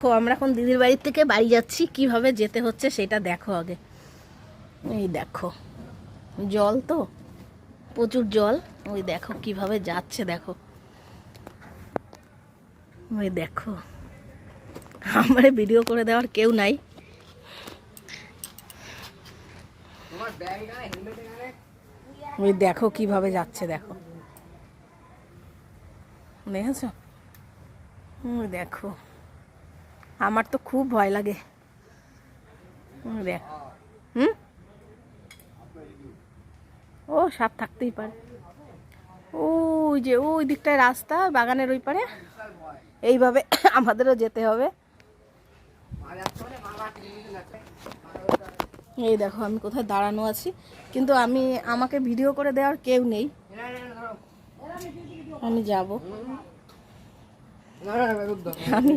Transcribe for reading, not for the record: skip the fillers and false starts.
তো আমরা এখন দিদির বাড়ির থেকে বাড়ি যাচ্ছি, কিভাবে যেতে হচ্ছে সেটা দেখো আগে। এই দেখো জল, তো প্রচুর জল। ওই দেখো কিভাবে যাচ্ছে, দেখো ওই দেখো। আমার ভিডিও করে দেওয়ার কেউ নাই। ওই দেখো কিভাবে যাচ্ছে, দেখো দেখেছো? ওই দেখো, আমার তো খুব ভয় লাগে। দেখো, ও সাপ থাকতেই পারে। ওই যে ওই দিকটায় রাস্তা, বাগানের ওই পারে, এইভাবে আমাদেরও যেতে হবে। এই দেখো আমি কোথায় দাঁড়ানো আছি, কিন্তু আমাকে ভিডিও করে দেওয়ার কেউ নেই। আমি যাব, আমি